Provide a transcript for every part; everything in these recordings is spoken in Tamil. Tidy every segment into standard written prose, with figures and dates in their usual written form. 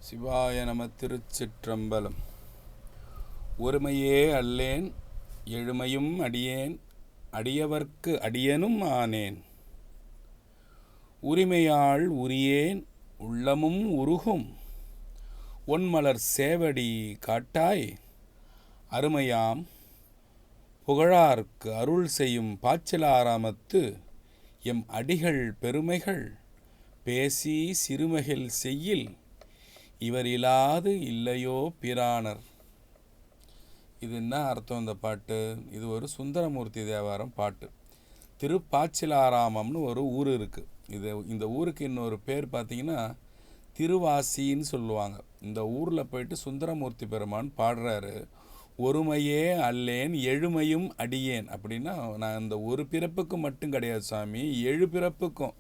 சிவாய நம. திருச்சிற்றம்பலம். ஒருமையே அல்லேன் எழுமையும் அடியேன் அடியவர்க்கு அடியனும் ஆனேன். உரிமையாள் உரியேன் உள்ளமும் உருகும் ஒன்மலர் சேவடி காட்டாய். அருமையாம் புகழார்க்கு அருள் செய்யும் பாச்சிலாராமத்து எம் அடிகள் பெருமைகள் பேசி சிறுமைகள் செய்யில் இவரிலாது இல்லையோ பிரானர். இது என்ன அர்த்தம்? இந்த பாட்டு இது ஒரு சுந்தரமூர்த்தி தேவாரம் பாட்டு. திருப்பாச்சிலாராமம்னு ஒரு ஊர் இருக்குது. இந்த ஊருக்கு இன்னொரு பேர் பார்த்திங்கன்னா திருவாசின்னு சொல்லுவாங்க. இந்த ஊரில் போயிட்டு சுந்தரமூர்த்தி பெருமான் பாடுறாரு, ஒருமையே அல்லேன் எழுமையும் அடியேன். அப்படின்னா நான் இந்த ஒரு பிறப்புக்கு மட்டும் கிடையாது சாமி, 7 பிறப்புக்கும்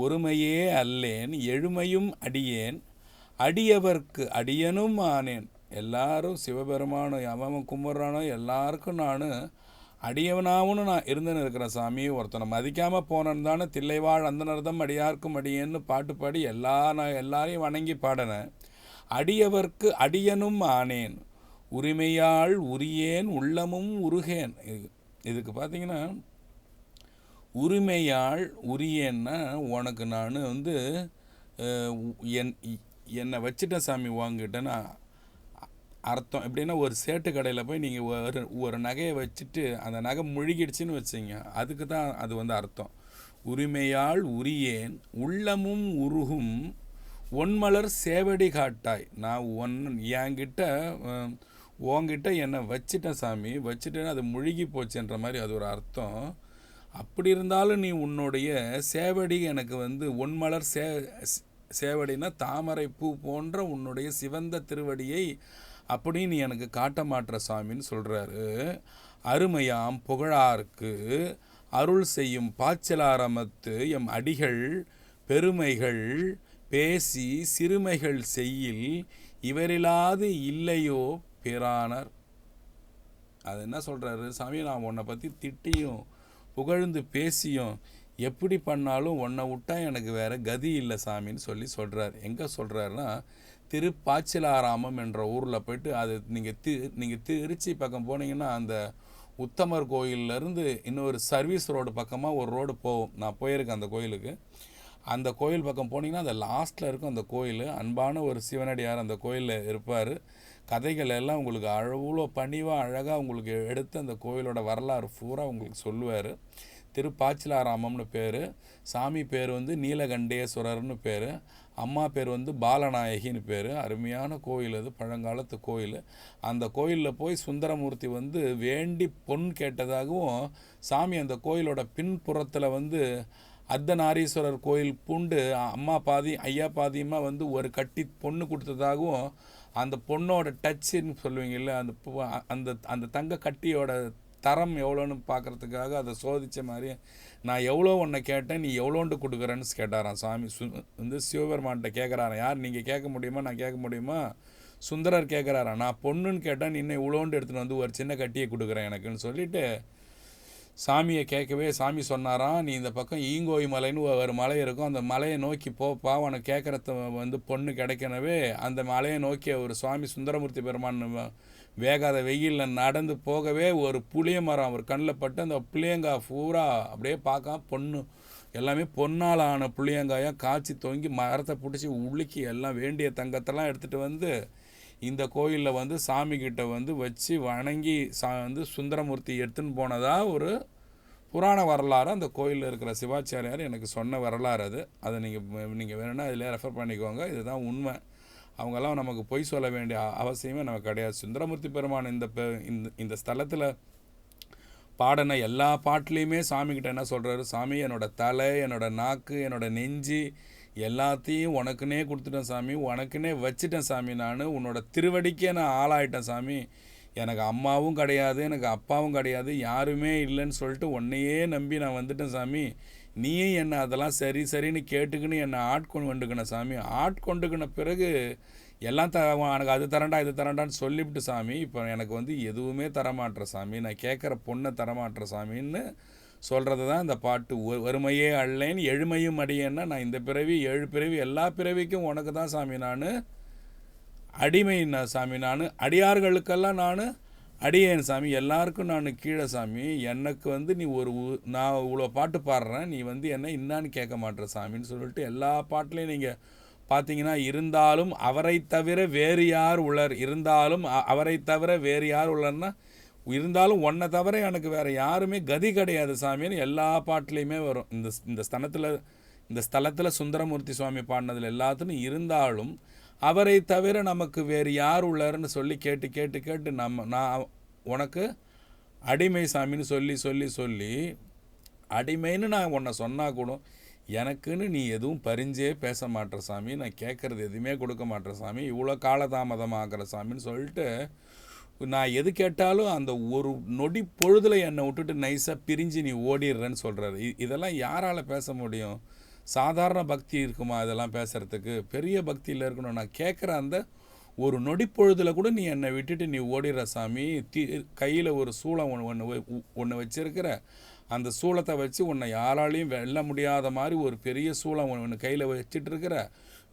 ஒருமையே அல்லேன் எழுமையும் அடியேன் அடியவர்க்கு அடியனும் ஆனேன். எல்லாரும் சிவபெருமானும் அவன் கும்பிட்றானோ எல்லாருக்கும் நான் அடியவனாகவும் நான் இருந்துன்னு இருக்கிறேன் சாமி. ஒருத்தனை மதிக்காமல் போனேன்னு தானே தில்லைவாழ் அந்தனர்தம் அடியார்க்கும் அடியேன்னு பாட்டு பாடி நான் எல்லாரையும் வணங்கி பாடினேன். அடியவர்க்கு அடியனும் ஆனேன் உரிமையாள் உரியேன் உள்ளமும் உருகேன். இதுக்கு பார்த்தீங்கன்னா உரிமையாள் உரியேன்னா உனக்கு நான் என்னை வச்சுட்டேன் சாமி வாங்கிட்டேன்னா அர்த்தம். எப்படின்னா ஒரு சேட்டு கடையில் போய் நீங்கள் ஒரு நகையை வச்சுட்டு அந்த நகை முழுகிடுச்சின்னு வச்சிங்க, அதுக்கு தான் அது அர்த்தம். உரிமையாள் உரியேன் உள்ளமும் உருகும் ஒன்மலர் சேவடி காட்டாய். நான் என்கிட்ட உங்ககிட்ட என்னை வச்சிட்டேன் சாமி, வச்சுட்டேன்னு அது முழுகி போச்சுன்ற மாதிரி அது ஒரு அர்த்தம். அப்படி இருந்தாலும் நீ உன்னுடைய சேவடி எனக்கு ஒன்மலர் சேவடினா தாமரை பூ போன்ற உன்னுடைய சிவந்த திருவடியை அப்படி நீ எனக்கு காட்ட மாற்ற சாமின்னு சொல்கிறாரு. அருமையாம் புகழார்க்கு அருள் செய்யும் பாச்சலாரமத்து எம் அடிகள் பெருமைகள் பேசி சிறுமைகள் செய்யில் இவரிலாது இல்லையோ பிரானர். அது என்ன சொல்கிறாரு? சாமி, நான் உன்னை பற்றி திட்டியும் புகழ்ந்து பேசியும் எப்படி பண்ணாலும் உன்னை விட்டா எனக்கு வேறு கதி இல்லை சாமின்னு சொல்கிறார். எங்கே சொல்கிறாருன்னா திருப்பாச்சிலாராமம் என்ற ஊரில் போய்ட்டு, அது நீங்கள் திருச்சி பக்கம் போனீங்கன்னா அந்த உத்தமர் கோயிலேருந்து இன்னொரு சர்வீஸ் ரோடு பக்கமாக ஒரு ரோடு போகும். நான் போயிருக்கேன் அந்த கோயிலுக்கு. அந்த கோயில் பக்கம் போனீங்கன்னா அந்த லாஸ்ட்டில் இருக்கும் அந்த கோயில். அன்பான ஒரு சிவனடியார் அந்த கோயிலில் இருப்பார். கதைகள் எல்லாம் உங்களுக்கு அவ்வளோ பணிவாக அழகாக உங்களுக்கு எடுத்து அந்த கோயிலோட வரலாறு பூரா உங்களுக்கு சொல்லுவார். திருப்பாச்சிலாராமம்னு பேர். சாமி பேர் நீலகண்டேஸ்வரர்னு பேர். அம்மா பேர் பாலநாயகின்னு பேர். அருமையான கோயில், அது பழங்காலத்து கோயில். அந்த கோயிலில் போய் சுந்தரமூர்த்தி வேண்டி பொன் கேட்டதாகவும், சாமி அந்த கோயிலோட பின்புறத்தில் அர்த்தநாரீஸ்வரர் கோயில் பூண்டு அம்மா பாதி ஐயா பாதியமாக ஒரு கட்டி பொண்ணு கொடுத்ததாகவும், அந்த பொண்ணோட டச்சுன்னு சொல்லுவீங்கல்ல, அந்த தங்க கட்டியோட தரம் எவ்வளோன்னு பார்க்குறதுக்காக அதை சோதித்த மாதிரி நான் எவ்வளோ ஒன்றை கேட்டேன், நீ எவ்வளோண்டு கொடுக்குறேன்னு கேட்டாரான் சாமி. சிவபெருமான்கிட்ட கேட்குறாரான். யார் நீங்கள் கேட்க முடியுமா? நான் கேட்க முடியுமா? சுந்தரர் கேட்குறாரான். நான் பொண்ணுன்னு கேட்டேன், நீ இன்னும் இவ்வளோண்டு எடுத்துகிட்டு ஒரு சின்ன கட்டியை கொடுக்குறேன் எனக்குன்னு சொல்லிவிட்டு சாமியை கேட்கவே சாமி சொன்னாராம், நீ இந்த பக்கம் ஈங்கோய் மலைன்னு ஒரு மலை இருக்கும், அந்த மலையை நோக்கி போப்பா, உனக்கு கேட்குறத பொண்ணு கிடைக்கனவே அந்த மலையை நோக்கி ஒரு சுவாமி சுந்தரமூர்த்தி பெருமான் வேகாத வெயிலில் நடந்து போகவே ஒரு புளிய மரம் அவர் கண்ணில் பட்டு அந்த புளியங்காய் பூரா அப்படியே பார்க்க பொண்ணு எல்லாமே பொன்னால் ஆன புளியங்காயாக காய்ச்சி தொங்கி மரத்தை பிடிச்சி உலுக்கி எல்லாம் வேண்டிய தங்கத்தெல்லாம் எடுத்துகிட்டு இந்த கோயிலில் சாமிக்கிட்ட வச்சு வணங்கி சுந்தரமூர்த்தி எடுத்துன்னு போனதாக ஒரு புராண வரலாறு அந்த கோயிலில் இருக்கிற சிவாச்சாரியார் எனக்கு சொன்ன வரலாறு. அதை நீங்கள் வேணும்னா அதில் ரெஃபர் பண்ணிக்கோங்க. இதுதான் உண்மை. அவங்கெல்லாம் நமக்கு பொய் சொல்ல வேண்டிய அவசியமே நமக்கு கிடையாது. சுந்தரமூர்த்தி பெருமான் இந்த ஸ்தலத்தில் பாடின எல்லா பாட்டுலேயுமே சாமிக்கிட்ட என்ன சொல்கிறாரு? சாமி, என்னோடய தலை, என்னோடய நாக்கு, என்னோடய நெஞ்சு எல்லாத்தையும் உனக்குன்னே கொடுத்துட்டேன் சாமி, உனக்குன்னே வச்சுட்டேன் சாமி. நான் உன்னோட திருவடிக்கே நான் ஆளாயிட்டேன் சாமி. எனக்கு அம்மாவும் கிடையாது, எனக்கு அப்பாவும் கிடையாது, யாருமே இல்லைன்னு சொல்லிட்டு உன்னையே நம்பி நான் வந்துட்டேன் சாமி. நீயும் என்னை அதெல்லாம் சரின்னு கேட்டுக்கின்னு என்னை ஆட்கொண்டுக்கணும் சாமி. ஆட்கொண்டுக்கின பிறகு எல்லாம் எனக்கு அது தரண்டா இது தரண்டான்னு சொல்லிவிட்டு சாமி, இப்போ எனக்கு எதுவுமே தரமாட்டுற சாமி, நான் கேட்குற பொண்ணை தரமாட்டுற சாமின்னு சொல்கிறது தான் இந்த பாட்டு. வறுமையே அல்லேன் எழுமையும் அடியேன்னா, நான் இந்த பிறவி 7 பிறவி எல்லா பிறவிக்கும் உனக்கு தான் சாமி நான் அடிமை சாமி, நான் அடியார்களுக்கெல்லாம் நான் அடியேன் சாமி, எல்லாருக்கும் நான் கீழே சாமி. எனக்கு வந்து நீ நான் இவ்வளோ பாட்டு பாடுறேன், நீ வந்து என்ன இன்னான்னு கேட்க மாட்டேற சாமின்னு சொல்லிட்டு எல்லா பாட்டுலேயும் நீங்கள் பார்த்தீங்கன்னா, இருந்தாலும் அவரை தவிர வேறு யார் உளர், இருந்தாலும் அவரை தவிர வேறு யார் உளர்னா, இருந்தாலும் ஒன்றை தவிர எனக்கு வேறு யாருமே கதி கிடையாது சாமின்னு எல்லா பாட்டுலேயுமே வரும். இந்த ஸ்தலத்தில் சுந்தரமூர்த்தி சுவாமி பாடினதில் எல்லாத்துலையும் இருந்தாலும் அவரை தவிர நமக்கு வேறு யார் உள்ளாருன்னு சொல்லி கேட்டு கேட்டு கேட்டு நான் உனக்கு அடிமை சாமின்னு சொல்லி அடிமைன்னு நான் உன்னை சொன்னால் கூட எனக்குன்னு நீ எதுவும் பரிஞ்சே பேச மாட்டேற சாமி, நான் கேட்குறது எதுவுமே கொடுக்க மாட்டேற சாமி, இவ்வளோ காலதாமதமாகிற சாமின்னு சொல்லிட்டு நான் எது கேட்டாலும் அந்த ஒரு நொடி பொழுதில் என்னை விட்டுட்டு நைஸாக பிரிஞ்சு நீ ஓடிடுறேன்னு சொல்கிறாரு. இதெல்லாம் யாரால் பேச முடியும்? சாதாரண பக்தி இருக்குமா இதெல்லாம் பேசுகிறதுக்கு? பெரிய பக்தியில் இருக்கணும். நான் கேட்குற அந்த ஒரு நொடி பொழுதில் கூட நீ என்னை விட்டுட்டு நீ ஓடிடுற சாமி. கையில் ஒரு சூளம் ஒன்று வச்சுருக்கிற, அந்த சூளத்தை வச்சு உன்னை யாராலையும் வெல்ல முடியாத மாதிரி ஒரு பெரிய சூளம் ஒன்று கையில் வச்சுட்டு இருக்கிற,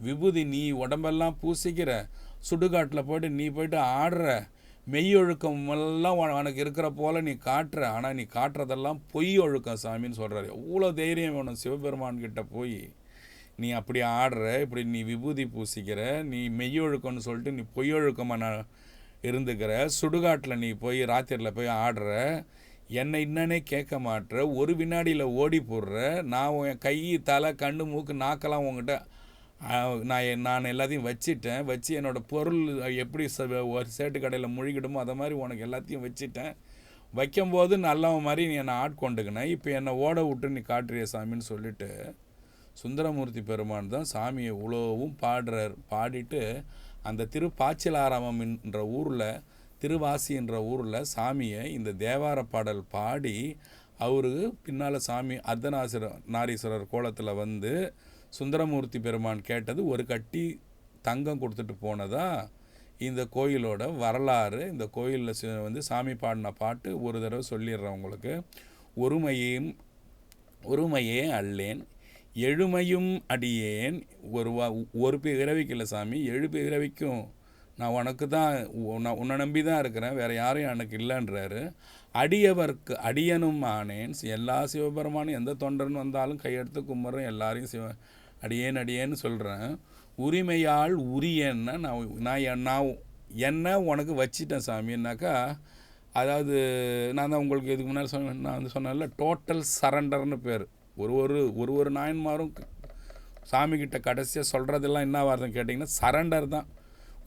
விபூதி நீ உடம்பெல்லாம் பூசிக்கிற, சுடுகாட்டில் போயிட்டு ஆடுற, மெய்யொழுக்கம் எல்லாம் உனக்கு இருக்கிற போல் நீ காட்டுற, ஆனால் நீ காட்டுறதெல்லாம் பொய் ஒழுக்கம் சாமின்னு சொல்கிறாரு. எவ்வளோ தைரியம் வேணும் சிவபெருமான்கிட்ட போய் நீ அப்படி ஆடுற, இப்படி நீ விபூதி பூசிக்கிற, நீ மெய்யொழுக்கம்னு சொல்லிட்டு நீ பொய்யொழுக்கமாக நான் இருந்துக்கிற, சுடுகாட்டில் நீ போய் ராத்திரியில் போய் ஆடுற, என்னை என்னன்னே கேட்க மாட்டுற, ஒரு வினாடியில் ஓடி போடுற, நான் உன் கை தலை கண்ணு மூக்கு நாக்கெல்லாம் உங்ககிட்ட நான் எல்லாத்தையும் வச்சு என்னோடய பொருள் எப்படி ஒரு சேட்டு கடையில் முழுகிடுமோ அதை மாதிரி உனக்கு எல்லாத்தையும் வச்சுட்டேன். வைக்கும்போது நல்லவன் மாதிரி நீ என்னை ஆட்கொண்டுக்கினேன், இப்போ என்னை ஓட விட்டு நீ காட்டுறிய சாமின்னு சொல்லிட்டு சுந்தரமூர்த்தி பெருமான் தான் சாமியை இவ்வளோவும் பாடுறார். பாடிட்டு அந்த பாச்சிலாராமம் என்ற ஊரில், திருவாசி என்ற ஊரில் சாமியை இந்த தேவார பாடல் பாடி அவரு பின்னால் சாமி அர்த்தநாரீஸ்வரர் கோலத்தில் வந்து சுந்தரமூர்த்தி பெருமான் கேட்டது ஒரு கட்டி தங்கம் கொடுத்துட்டு போனதா இந்த கோயிலோட வரலாறு. இந்த கோயிலில் வந்து சாமி பாடின பாட்டு ஒரு தடவை சொல்லிடுறேன் உங்களுக்கு. ஒருமையே அல்லேன் எழுமையும் அடியேன், ஒரு பிறவிக்கு இல்லை சாமி, 7 பிறவிக்கும் நான் உனக்கு தான், உன்னை நம்பி தான் இருக்கிறேன், வேறு யாரும் எனக்கு இல்லைன்றாரு. அடியவர்க்கு அடியனும் ஆனேன், எல்லா சிவபெருமானும் எந்த தொண்டர்னு வந்தாலும் கையெடுத்து கும்பிட்றேன், எல்லாரையும் அடியேன்னு சொல்கிறேன். உரிமையால் உரியன்னா நான் என்ன உனக்கு வச்சிட்டேன் சாமின்னாக்கா, அதாவது நான் தான் உங்களுக்கு இதுக்கு முன்னாடி நான் வந்து சொன்னேன்ல, டோட்டல் சரண்டர்னு பேர். ஒரு நாயன்மாரும் சாமிக்கிட்ட கடைசியாக சொல்கிறதெல்லாம் என்ன வார்த்தை கேட்டிங்கன்னா சரண்டர் தான்.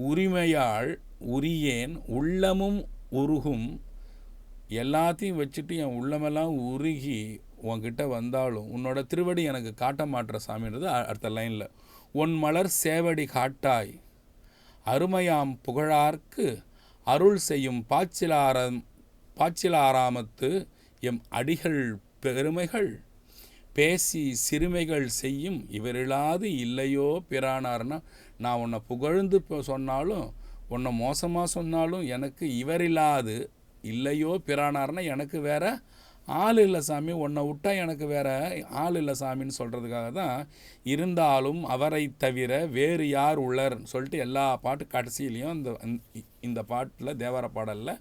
உரிமையால் உரியேன் உள்ளமும் உருகும், எல்லாத்தையும் வச்சுட்டு என் உள்ளமெல்லாம் உருகி உன்கிட்ட வந்தாலும் உன்னோட திருவடி எனக்கு காட்ட மாட்டுற சாமின்றது அடுத்த லைனில். உன் மலர் சேவடி காட்டாய் அருமையாம் புகழார்க்கு அருள் செய்யும் பாச்சிலாராமத்து எம் அடிகள் பெருமைகள் பேசி சிறுமைகள் செய்யும் இவரில்லாது இல்லையோ பிரானார்னா, நான் உன்னை புகழ்ந்து சொன்னாலும் உன்னை மோசமாக சொன்னாலும் எனக்கு இவரில்லாது இல்லையோ பிரானார்னா எனக்கு வேற ஆள் இல்லை சாமி, உன்னை விட்டா எனக்கு வேற ஆள் இல்லை சாமின்னு சொல்கிறதுக்காக தான் இருந்தாலும் அவரை தவிர வேறு யார் உள்ளர் சொல்லிட்டு எல்லா பாட்டு கடைசியிலையும் இந்த பாட்டில் தேவார பாடலில்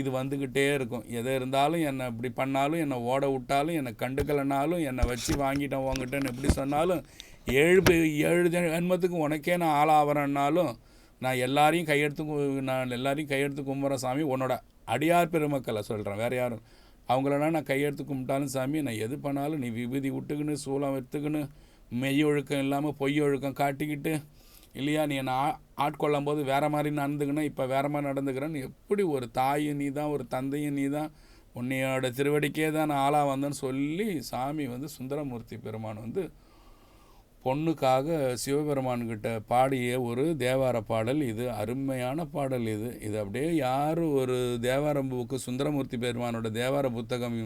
இது வந்துக்கிட்டே இருக்கும். எது இருந்தாலும் என்னை இப்படி பண்ணாலும், என்னை ஓட விட்டாலும், என்னை கண்டுக்கலைனாலும், என்னை வச்சு வாங்கிட்டேன் உங்ககிட்டன்னு எப்படி சொன்னாலும், 7 ஜென்மத்துக்கு உனக்கே நான் ஆளாகிறேன்னாலும் நான் எல்லாரையும் கையெடுத்து கும்பிட்றேன் சாமி. உன்னோட அடியார் பெருமக்களை சொல்கிறேன், வேறு யாரும் அவங்களெல்லாம் நான் கையெடுத்து கும்பிட்டாலும் சாமி, நான் எது பண்ணாலும் நீ விபூதி விட்டுக்குன்னு சூளம் எடுத்துக்கின்னு மெய் ஒழுக்கம் இல்லாமல் பொய் ஒழுக்கம் காட்டிக்கிட்டு இல்லையா, நீ என்னை ஆட்கொள்ளும் போது வேறு மாதிரி நடந்துக்கணும், இப்போ வேறு மாதிரி நடந்துக்கிறேன்னு எப்படி ஒரு தாயும் நீ தான், ஒரு தந்தையும் நீ தான், உன்னையோட திருவடிக்கே தான் நான் ஆளாக வந்தேன்னு சொல்லி சாமி வந்து சுந்தரமூர்த்தி பெருமான் வந்து பொண்ணுக்காக சிவபெருமான்கிட்ட பாடிய ஒரு தேவார பாடல் இது. அருமையான பாடல் இது. இது அப்படியே யார் ஒரு தேவார புக்கு சுந்தரமூர்த்தி பெருமானோட தேவார புத்தகம்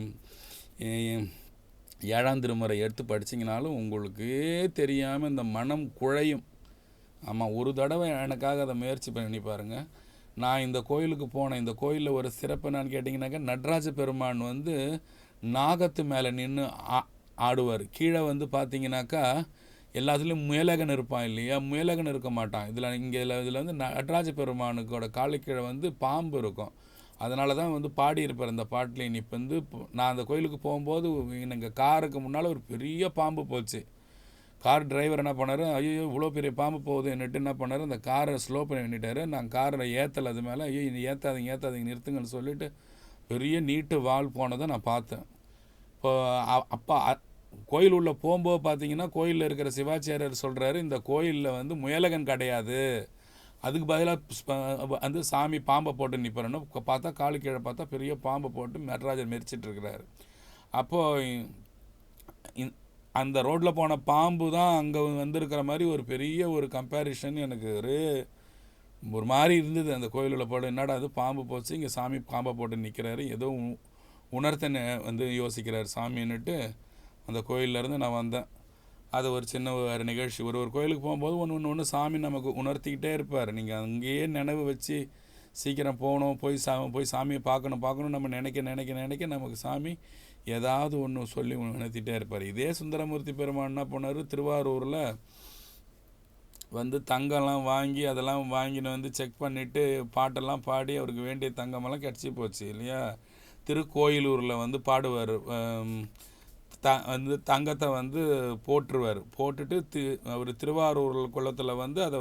7ஆம் திருமுறை எடுத்து படிச்சிங்கனாலும் உங்களுக்கே தெரியாமல் இந்த மனம் குழையும். ஆமாம், ஒரு தடவை எனக்காக அதை முயற்சி பண்ணி பாருங்கள். நான் இந்த கோயிலுக்கு போனேன். இந்த கோயிலில் ஒரு சிறப்பு என்னன்னு கேட்டிங்கனாக்கா, நடராஜ பெருமான் வந்து நாகத்து மேலே நின்று ஆடுவார். கீழே வந்து பார்த்தீங்கன்னாக்கா எல்லாத்துலேயும் முயலகன் இருப்பான் இல்லையா, முயலகன் இருக்க மாட்டான். இதில் வந்து நடராஜ பெருமானுக்கோட காலுக்கீழே வந்து பாம்பு இருக்கும். அதனால தான் வந்து பாடியிருப்பார் இந்த பாட்டில். இப்போ வந்து நான் அந்த கோயிலுக்கு போகும்போது எங்கள் காருக்கு முன்னால் ஒரு பெரிய பாம்பு போச்சு. கார் டிரைவர் என்ன பண்ணார், ஐயோ இவ்வளோ பெரிய பாம்பு போகுதுன்னுட்டு என்ன பண்ணார், அந்த காரை ஸ்லோ பண்ணி பண்ணிட்டார். நான் காரை ஏற்றலை, அது மேலே ஐயோ இது ஏற்றாதீங்க நிறுத்துங்கன்னு சொல்லிவிட்டு பெரிய நீட்டு வால் போனதை நான் பார்த்தேன். இப்போ அப்போ கோயில் உள்ளே போகும்போது பார்த்தீங்கன்னா கோயிலில் இருக்கிற சிவாச்சாரியர் சொல்கிறாரு, இந்த கோயிலில் வந்து முயலகன் கிடையாது, அதுக்கு பதிலாக வந்து சாமி பாம்பை போட்டு நிற்பாருன்னு பார்த்தா காலு கீழே பார்த்தா பெரிய பாம்பை போட்டு நடராஜர் மெரிச்சிட்ருக்கிறாரு. அப்போது அந்த ரோட்டில் போன பாம்பு தான் அங்கே வந்திருக்கிற மாதிரி ஒரு பெரிய ஒரு கம்பேரிஷன் எனக்கு ஒரு மாதிரி இருந்தது. அந்த கோயிலில் போட என்னடா அது பாம்பு போச்சு, இங்கே சாமி பாம்பை போட்டு நிற்கிறாரு, ஏதோ உணர்த்தனை வந்து யோசிக்கிறார் சாமின்னுட்டு அந்த கோயிலேருந்து நான் வந்தேன். அது ஒரு சின்ன ஒரு நிகழ்ச்சி. ஒரு கோயிலுக்கு போகும்போது ஒன்று சாமி நமக்கு உணர்த்திக்கிட்டே இருப்பார். நீங்கள் அங்கேயே நினைவு வச்சு சீக்கிரம் போகணும், போய் சாமியை பார்க்கணும் நம்ம நினைக்க நமக்கு சாமி ஏதாவது ஒன்று சொல்லி உணர்த்திகிட்டே இருப்பார். இதே சுந்தரமூர்த்தி பெருமான் என்ன பண்ணார், திருவாரூரில் வந்து தங்கம்லாம் வாங்கி அதெல்லாம் வாங்கின்னு வந்து செக் பண்ணிவிட்டு பாட்டெல்லாம் பாடி அவருக்கு வேண்டிய தங்கமெல்லாம் கிடச்சி போச்சு இல்லையா. திருக்கோயிலூரில் வந்து பாடுவார், வந்து தங்கத்தை வந்து போட்டுட்டு அவர் திருவாரூர் குளத்தில் வந்து அதை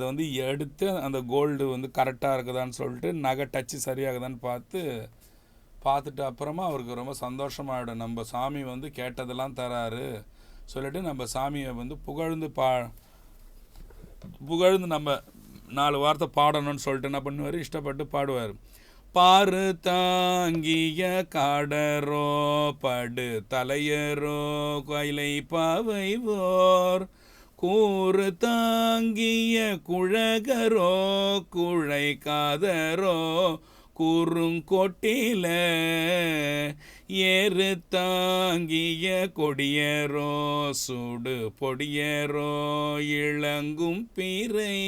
வந்து எடுத்து அந்த கோல்டு வந்து கரெக்டாக இருக்குதான்னு சொல்லிட்டு நகை டச்சு சரியாகுதான்னு பார்த்துட்டு அப்புறமா அவருக்கு ரொம்ப சந்தோஷமாகிடும். நம்ம சாமி வந்து கேட்டதெல்லாம் தராரு சொல்லிட்டு நம்ம சாமியை வந்து புகழ்ந்து நம்ம 4 வார்த்தை பாடணும்னு சொல்லிட்டு என்ன பண்ணுவார், இஷ்டப்பட்டு பாடுவார். பாரு தாங்கிய காடரோ படு தலையரோ கைலை பாவைவோர் கூறு தாங்கிய குழகரோ குழை காதரோ குறுங்கொட்டில ஏறு தாங்கிய கொடியரோ சுடு பொடியரோ இளங்கும் பீரை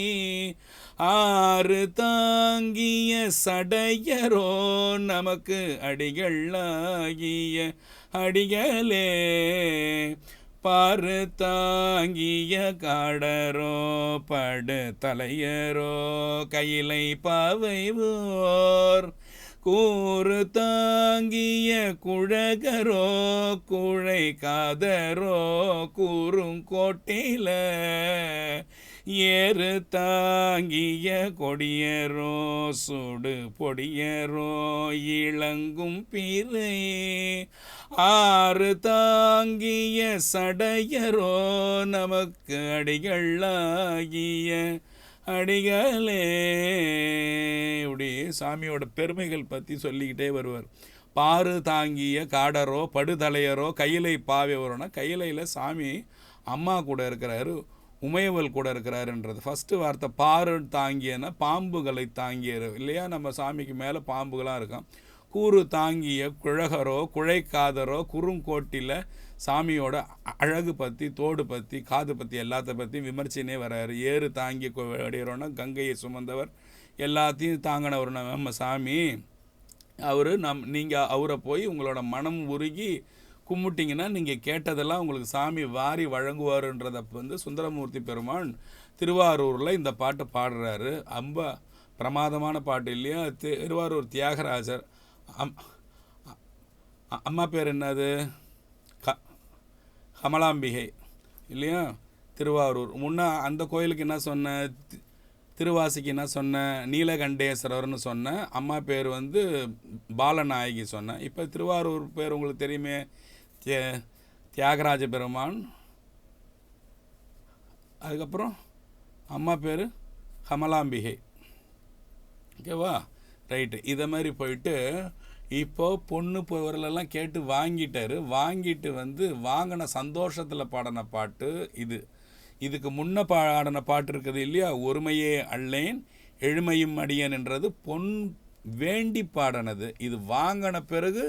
ஆறு தாங்கிய சடையரோ நமக்கு அடிகளாகிய அடிகளே பாரு தாங்கிய காடரோ படு தலையரோ கையிலை பாவைவோர் கூறு தாங்கிய குழகரோ குழை காதரோ கூறுங்கோட்டில ஏறு தாங்கிய கொடியரோ சுடு பொடியரோ இளங்கும் பீரை ஆறு தாங்கிய சடையரோ நமக்கு அடிகளாகிய அடிகளே. இப்படி சாமியோட பெருமைகள் பற்றி சொல்லிக்கிட்டே வருவார். பாரு தாங்கிய காடரோ படுதலையரோ கையிலை பாவையோரோனா கையிலையில் சாமி அம்மா கூட இருக்கிறாரு, உமையவள் கூட இருக்கிறாருன்றது. ஃபஸ்ட்டு வார்த்தை பாரு தாங்கியன்னா பாம்புகளை தாங்கியது இல்லையா, நம்ம சாமிக்கு மேலே பாம்புகளாக இருக்கான். கூறு தாங்கிய குழகரோ குழைக்காதரோ குறுங்கோட்டில் சாமியோட அழகு பற்றி தோடு பற்றி காது பற்றி எல்லாத்த பற்றி விமர்சனே வர்றாரு. ஏறு தாங்கிய அடையிறோன்னா கங்கையை சுமந்தவர் எல்லாத்தையும் தாங்கினவர் நம்ம சாமி. நீங்கள் அவரை போய் உங்களோட மனம் உருகி கும்பிட்டிங்கன்னா நீங்கள் கேட்டதெல்லாம் உங்களுக்கு சாமி வாரி வழங்குவாருன்றதை வந்து சுந்தரமூர்த்தி பெருமான் திருவாரூரில் இந்த பாட்டு பாடுறாரு. ரொம்ப பிரமாதமான பாட்டு இல்லையா. திருவாரூர் தியாகராஜர் அம்மா பேர் என்னது, கமலாம்பிகை இல்லையா. திருவாரூர் முன்னே அந்த கோயிலுக்கு என்ன சொன்ன, திருவாசிக்கு என்ன சொன்ன, நீலகண்டேஸ்வரர்னு சொன்ன. அம்மா பேர் வந்து பாலநாயகி சொன்னேன். இப்போ திருவாரூர் பேர் உங்களுக்கு தெரியுமே, தியாகராஜ பெருமான். அதுக்கப்புறம் அம்மா பேர் கமலாம்பிகை. ஓகேவா, ரைட்டு. இதை மாதிரி போயிட்டு இப்போது பொண்ணு பொருளெல்லாம் கேட்டு வாங்கிட்டு வந்து வாங்கின சந்தோஷத்தில் பாடின பாட்டு இது. இதுக்கு முன்ன பாடின பாட்டு இருக்குது இல்லையா, ஒருமையே அல்லேன் எழுமையும் அடியன்ன்றது பொன் வேண்டி பாடினது. இது வாங்கின பிறகு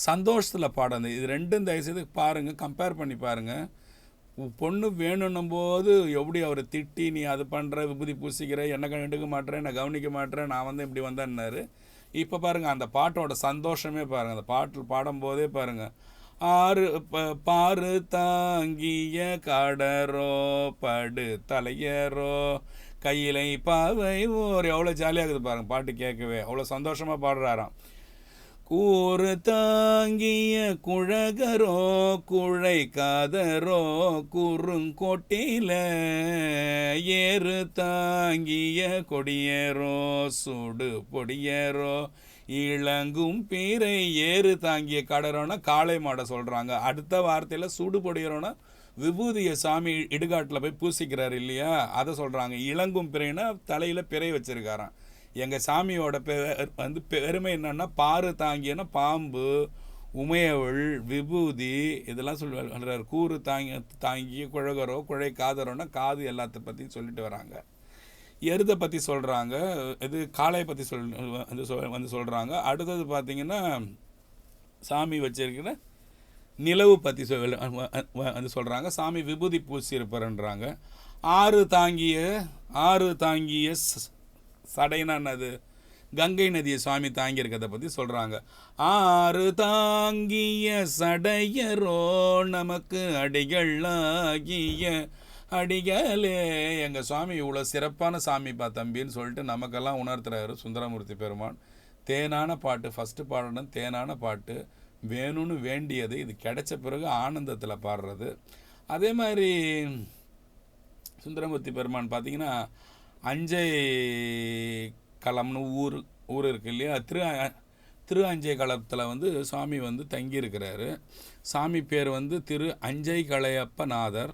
சந்தோஷத்தில் பாடினது. இது ரெண்டும் தயவுசெய்து பாருங்கள், கம்பேர் பண்ணி பாருங்கள். பொண்ணு வேணுன்னும் போது எப்படி அவரை திட்டி நீ அது பண்ணுற, விபூதி பூசிக்கிற, என்ன கண்டுக்க மாட்டேறேன், நான் கவனிக்க மாட்டேறேன், நான் வந்து இப்படி வந்தேன்னாரு. இப்போ பாருங்கள் அந்த பாட்டோட சந்தோஷமே பாருங்கள், அந்த பாட்டு பாடும்போதே பாருங்கள். ஆறு பாரு தாங்கிய கடரோ படு தலையரோ கையிலை பாவை ஓர். எவ்வளோ ஜாலியாக இருக்குது பாருங்க, பாட்டு கேட்கவே அவ்வளோ சந்தோஷமாக பாடுறாராம். கூறு தாங்கிய குழகரோ குழை காதரோ குறுங்கோட்டில ஏறு தாங்கிய கொடியேரோ சுடு பொடியேரோ இளங்கும் பீரை. ஏறு தாங்கிய கடரோன்னா காளை மாடை சொல்கிறாங்க. அடுத்த வார்த்தையில் சுடு பொடியரோன்னா விபூதியை சாமி இடுகாட்டில் போய் பூசிக்கிறார் இல்லையா, அதை சொல்கிறாங்க. இளங்கும் பிறைன்னா தலையில் பிறை வச்சுருக்காராம். எங்கள் சாமியோட பெருமை என்னன்னா, பாரு தாங்கியன்னா பாம்பு, உமையவள், விபூதி இதெல்லாம் சொல்கிறார். கூறு தாங்கிய குழகரோ குழை காதரோன்னா காது எல்லாத்த பற்றியும் சொல்லிட்டு வராங்க. எருதை பற்றி சொல்கிறாங்க, இது காளையை பற்றி வந்து சொல்கிறாங்க. அடுத்தது பார்த்திங்கன்னா சாமி வச்சிருக்கிற நிலவு பற்றி வந்து சொல்கிறாங்க. சாமி விபூதி பூசி இருப்பாருன்றாங்க. ஆறு தாங்கிய சடைனான்னது கங்கை நதியை சுவாமி தாங்கியிருக்கிறத பற்றி சொல்கிறாங்க. ஆறு தாங்கிய சடையரோ நமக்கு அடிகளாகிய அடிகளே. எங்கள் சுவாமி இவ்வளோ சிறப்பான சாமிப்பா தம்பின்னு சொல்லிட்டு நமக்கெல்லாம் உணர்த்துறாரு சுந்தரமூர்த்தி பெருமான். தேனான பாட்டு, ஃபஸ்ட்டு பாடணும் தேனான பாட்டு, வேணும்னு வேண்டியது, இது கிடைச்ச பிறகு ஆனந்தத்தில் பாடுறது. அதே மாதிரி சுந்தரமூர்த்தி பெருமான் பார்த்திங்கன்னா அஞ்சை களம்னு ஊர் இருக்குது இல்லையா, திரு அஞ்சை களத்தில் வந்து சாமி வந்து தங்கியிருக்கிறாரு. சாமி பேர் வந்து திரு அஞ்சை களையப்பநாதர்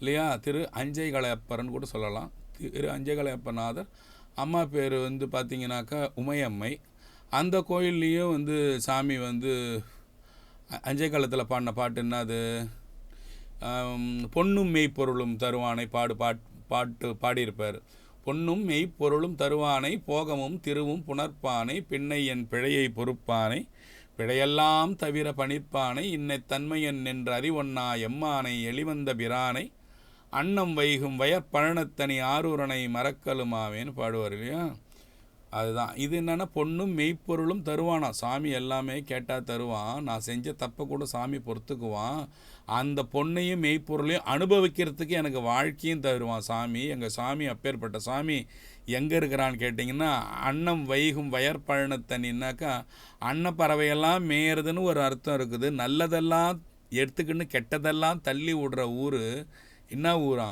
இல்லையா, திரு அஞ்சை களையப்பர்னு கூட சொல்லலாம். திரு அஞ்சை களையப்பநாதர். அம்மா பேர் வந்து பார்த்திங்கனாக்கா உமையம்மை. அந்த கோயில்லையும் வந்து சாமி வந்து அஞ்சை காலத்தில் பாடின பாட்டு என்னது, பொன்னும் மெய்ப்பொருளும் தருவானை பாட்டு பாடியிருப்பார். பொன்னும் மெய்ப்பொருளும் தருவானை போகமும் திருவும் புணர்ப்பானை பின்னை என் பிழையை பொறுப்பானை பிழையெல்லாம் தவிர பணிப்பானை இன்னை தன்மையன் என்று அறிவொன்னா எம்மானை எளிவந்த பிரானை அன்னம் வைகும் வயற்பழனத்தனி ஆரூரனை மறக்கலுமாவேன்னு பாடுவார் இல்லையா. அதுதான் இது. என்னென்னா பொண்ணும் மெய்ப்பொருளும் தருவானா. சாமி எல்லாமே கேட்டால் தருவான். நான் செஞ்ச தப்பை கூட சாமி பொறுத்துக்குவான். அந்த பொண்ணையும் மெய்ப்பொருளையும் அனுபவிக்கிறதுக்கு எனக்கு வாழ்க்கையும் தருவான் சாமி. எங்கள் சாமி அப்பேற்பட்ட சாமி எங்கே இருக்கிறான்னு கேட்டிங்கன்னா, அன்னம் வைகும் வயற்பழனத்தனின்னாக்கா அன்னப்பறவையெல்லாம் மேயறதுன்னு ஒரு அர்த்தம் இருக்குது. நல்லதெல்லாம் எடுத்துக்கின்னு கெட்டதெல்லாம் தள்ளி விடுற ஊர் என்ன ஊரா,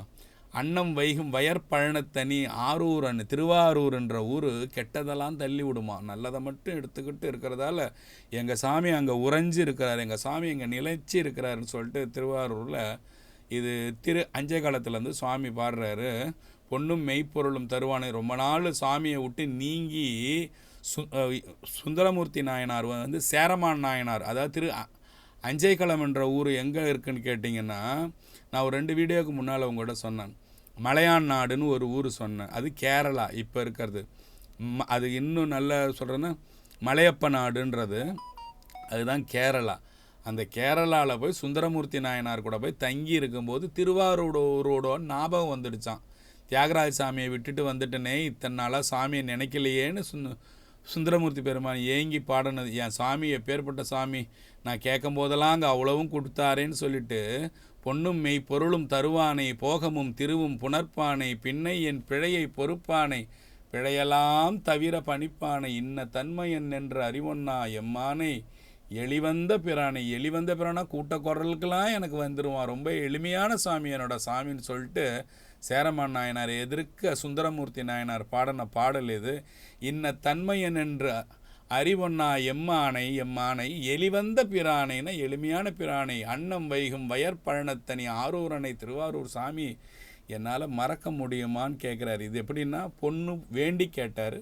அன்னம் வைகும் வயற்பழனத்தனி ஆரூரன் திருவாரூர்ன்ற ஊர் கெட்டதெல்லாம் தள்ளி விடுமா, நல்லதை மட்டும் எடுத்துக்கிட்டு இருக்கிறதால எங்கள் சாமி அங்கே உறைஞ்சி இருக்கிறார், எங்கள் சாமி இங்கே நிலைச்சி இருக்கிறாருன்னு சொல்லிட்டு திருவாரூரில் இது திரு அஞ்சை காலத்துலேருந்து சுவாமி பாடுறாரு. பொண்ணும் மெய்ப்பொருளும் தருவானே. ரொம்ப நாள் சாமியை விட்டு நீங்கி சுந்தரமூர்த்தி நாயனார் வந்து சேரமான் நாயனார், அதாவது திரு அஞ்சைக்களம் என்ற ஊர் எங்கே இருக்குதுன்னு கேட்டிங்கன்னா, நான் ஒரு 2 வீடியோவுக்கு முன்னால் உங்கள்கிட்ட சொன்னேன். மலையான் நாடுன்னு ஒரு ஊர் சொன்னேன். அது கேரளா இப்போ இருக்கிறது. அது இன்னும் நல்லா சொல்கிறேன்னா மலையப்ப நாடுன்றது அதுதான் கேரளா. அந்த கேரளாவில் போய் சுந்தரமூர்த்தி நாயனார் கூட போய் தங்கி இருக்கும்போது திருவாரூரோட ஞாபகம் வந்துடுச்சான். தியாகராஜ சாமியை விட்டுட்டு வந்துட்டனே, இத்தனை நாளாக சாமியை நினைக்கலையேன்னு சுந்தரமூர்த்தி பெருமான் ஏங்கி பாடினது. என் சாமி எப்பேற்பட்ட சாமி, நான் கேட்கும் போதெல்லாம் அங்கே அவ்வளவும் கொடுத்தாரேன்னு சொல்லிட்டு, பொன்னும் மெய் பொருளும் தருவானை போகமும் திருவும் புணர்ப்பானை பின்னை என் பிழையை பொறுப்பானை பிழையெல்லாம் தவிர பணிப்பானை இன்ன தன்மையன் என்ற அறிவொன்னா எம்மானை எளிவந்த பிரானை. எளிவந்த பிரானா கூட்ட குரலுக்கெல்லாம் எனக்கு வந்துடுவான். ரொம்ப எளிமையான சாமி என்னோட சாமின்னு சொல்லிட்டு சேரமான் நாயனார் எதிர்க்க சுந்தரமூர்த்தி நாயனார் பாடின பாடல் இது. இன்ன தன்மையன் என்ற அறிவொன்னா எம்மானை எம்மானை எளிவந்த பிரானைனா எளிமையான பிரானை அன்னம் வைகும் வயற்பழனத்தனி ஆரூரனை திருவாரூர் சாமி என்னால் மறக்க முடியுமான்னு கேட்குறாரு. இது எப்படின்னா, பொண்ணு வேண்டி கேட்டார்,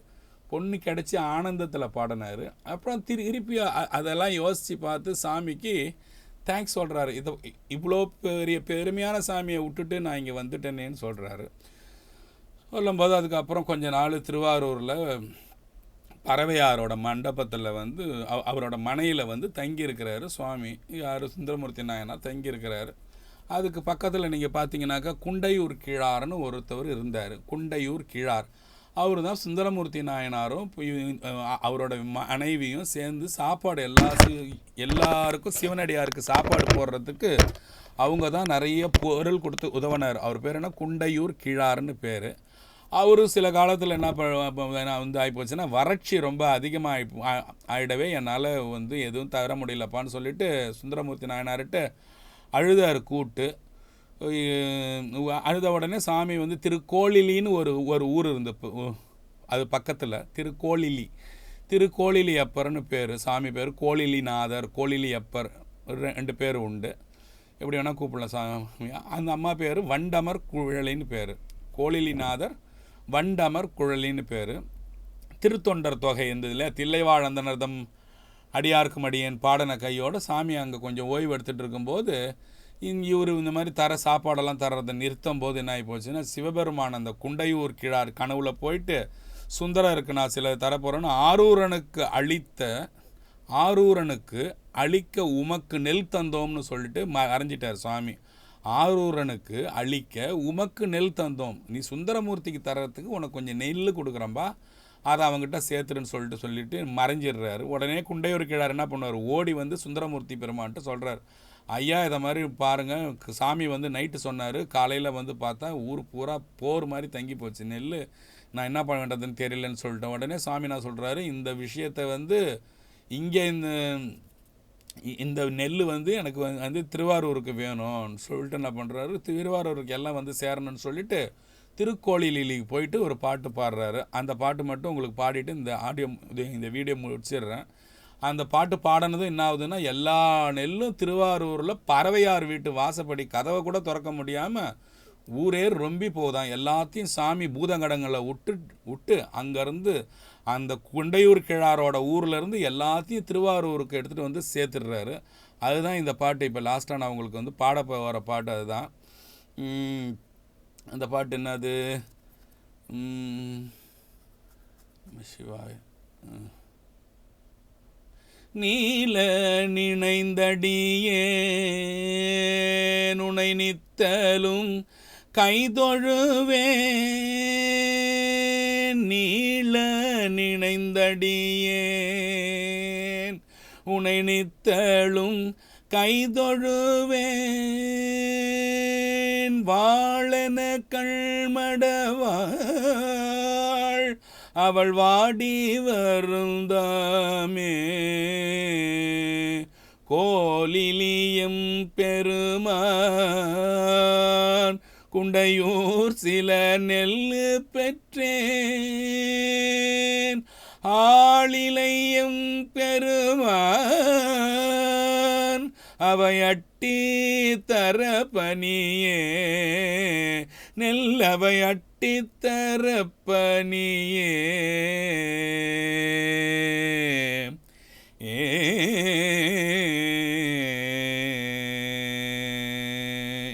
பொண்ணு கிடச்சி ஆனந்தத்தில் பாடினார். அப்புறம் திருப்பி அதெல்லாம் யோசித்து பார்த்து சாமிக்கு தேங்க்ஸ் சொல்கிறாரு. இவ்வளோ பெருமையான சாமியை விட்டுட்டு நான் இங்கே வந்துட்டேனேன்னு சொல்கிறாரு. சொல்லும்போது அதுக்கப்புறம் கொஞ்ச நாள் திருவாரூரில் பறவையாரோட மண்டபத்தில் வந்து அவரோட மனையில் வந்து தங்கியிருக்கிறாரு சுவாமி. யார், சுந்தரமூர்த்தி நாயனார் தங்கியிருக்கிறாரு. அதுக்கு பக்கத்தில் நீங்கள் பார்த்தீங்கன்னாக்கா குண்டையூர் கிழார்னு ஒருத்தவர் இருந்தார். குண்டையூர் கிழார் அவர் தான் சுந்தரமூர்த்தி நாயனாரும் அவரோட மனைவியும் சேர்ந்து சாப்பாடு எல்லாருக்கும் சிவனடியாருக்கு சாப்பாடு போடுறதுக்கு அவங்க தான் நிறைய பொருள் கொடுத்து உதவினார். அவர் பேர் என்ன, குண்டையூர் கிழார்னு பேர். அவரும் சில காலத்தில் என்ன வந்து ஆகிப்போச்சுன்னா, வறட்சி ரொம்ப அதிகமாக ஆகிடவே என்னால் வந்து எதுவும் தர முடியலப்பான்னு சொல்லிட்டு சுந்தரமூர்த்தி நாயனார்கிட்ட அழுதார் கூட்டு. அழுத உடனே சாமி வந்து திருக்கோளிலின்னு ஒரு ஊர் இருந்து அது பக்கத்தில் திருக்கோளிலி அப்பர்னு பேர். சாமி பேர் கோளிலிநாதர், கோளிலி அப்பர், 2 பேர் உண்டு. எப்படி வேணால் கூப்பிடலாம் சாமி. அந்த அம்மா பேர் வண்டமர் குழலின்னு பேர். கோளிலிநாதர் வண்டமர் குழலின்னு பேர். திருத்தொண்டர் தொகை இருந்ததில்ல, தில்லைவாழந்தனர்தம் அடியார்க்கும் அடியேன் பாடன கையோட சாமி அங்கே கொஞ்சம் ஓய்வு எடுத்துகிட்டு இருக்கும்போது இவர் இந்த மாதிரி சாப்பாடெல்லாம் தர்றதை நிறுத்தும் போது என்ன ஆகி போச்சுன்னா, சிவபெருமான் அந்த குண்டையூர் கிழார் கனவுல போயிட்டு சுந்தரருக்கு நான் சில தரப்போகிறேன்னு ஆரூரனுக்கு அழிக்க உமக்கு நெல் தந்தோம்னு சொல்லிட்டு அரைஞ்சிட்டார் சுவாமி. ஆரூரனுக்கு அழிக்க உமக்கு நெல் தந்தோம், நீ சுந்தரமூர்த்திக்கு தர்றதுக்கு உனக்கு கொஞ்சம் நெல் கொடுக்குறம்பா, அதை அவங்ககிட்ட சேர்த்துருன்னு சொல்லிட்டு மறைஞ்சிடுறாரு. உடனே குண்டையூர் கிழார் என்ன பண்ணுவார், ஓடி வந்து சுந்தரமூர்த்தி பெருமான்ட்டு சொல்கிறார், ஐயா இதை மாதிரி பாருங்கள், சாமி வந்து நைட்டு சொன்னார், காலையில் வந்து பார்த்தா ஊர் பூரா போர் மாதிரி தங்கி போச்சு, நெல் நான் என்ன பண்ண வேண்டதுன்னு தெரியலன்னு சொல்லிட்டேன். உடனே சாமி நான் சொல்கிறாரு, இந்த விஷயத்தை வந்து இங்கே இந்த நெல் வந்து எனக்கு வந்து திருவாரூருக்கு வேணும்னு சொல்லிட்டு என்ன பண்ணுறாரு, திருவாரூருக்கு எல்லாம் வந்து சேரணும்னு சொல்லிட்டு திருக்கோளிலிக்கு போயிட்டு ஒரு பாட்டு பாடுறாரு. அந்த பாட்டு மட்டும் உங்களுக்கு பாடிட்டு இந்த வீடியோ முடிச்சிடுறேன். அந்த பாட்டு பாடினதும் என்ன ஆகுதுன்னா, எல்லா நெல்லும் திருவாரூரில் பறவையார் வீட்டு வாசப்படி கதவை கூட திறக்க முடியாமல் ஊரே ரொம்பி போதான். எல்லாத்தையும் சாமி பூதங்கடங்களை விட்டு அங்கேருந்து அந்த குண்டையூர் கிழாரோட ஊர்லேருந்து எல்லாத்தையும் திருவாரூருக்கு எடுத்துகிட்டு வந்து சேர்த்துடுறாரு. அதுதான் இந்த பாட்டு. இப்போ லாஸ்ட்டாக நான் உங்களுக்கு வந்து பாட வர பாட்டு அதுதான். அந்த பாட்டு என்னது, சிவாய் நீல நினைந்தடியே நுனை நித்தலும் கைதொழுவேன், நீல நினைந்தடியேன் உனை நித்தலும் கைதொழுவேன், வாழன கண்மடவாள் அவள் வாடி வருந்தாமே, கோலிலியம் பெருமான் குண்டையூர் சில நெல் பெற்றேன், ஆளிலையும் பெருமான் அவை அட்டி தரப்பனியே, நெல்லவை அட்டி தரப்பனியே.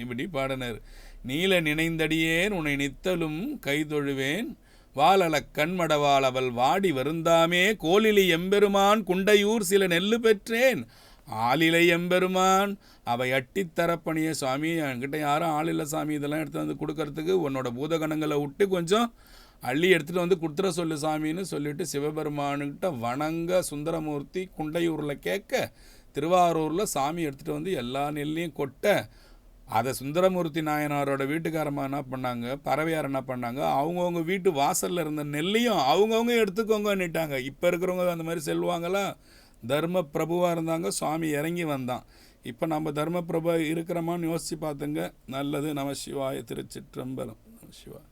இப்படி பாடினார். நீல நினைந்தடியேன் உன்னை நித்தலும் கைதொழுவேன், வாழல கண்மடவாள் அவள் வாடி வருந்தாமே, கோலிலி எம்பெருமான் குண்டையூர் சில நெல்லு பெற்றேன், ஆளிலை எம்பெருமான் அவை அட்டித்தரப்பணிய. சுவாமி என்கிட்ட யாரும் ஆள் இல்லை சாமி, இதெல்லாம் எடுத்து வந்து கொடுக்கறதுக்கு உன்னோட பூதகணங்களை விட்டு கொஞ்சம் அள்ளி எடுத்துகிட்டு வந்து கொடுத்துட சொல்லு சாமின்னு சொல்லிட்டு சிவபெருமானுக்கிட்ட வணங்க சுந்தரமூர்த்தி குண்டையூரில் கேட்க, திருவாரூரில் சாமி எடுத்துகிட்டு வந்து எல்லா நெல்லையும் கொட்ட, அதை சுந்தரமூர்த்தி நாயனாரோட வீட்டுக்காரமாக என்ன பண்ணாங்க, பறவையார் என்ன பண்ணாங்க, அவங்கவுங்க வீட்டு வாசலில் இருந்த நெல்லையும் அவங்கவுங்க எடுத்துக்கோங்கன்னுட்டாங்க. இப்போ இருக்கிறவங்க அந்த மாதிரி செல்வாங்களா, தர்ம பிரபுவாக இருந்தாங்க, சுவாமி இறங்கி வந்தான். இப்போ நம்ம தர்ம பிரபு இருக்கிறோமான்னு யோசித்து பார்த்துங்க. நல்லது. நம சிவாய. திருச்சிற்றம்பலம். நம சிவாய.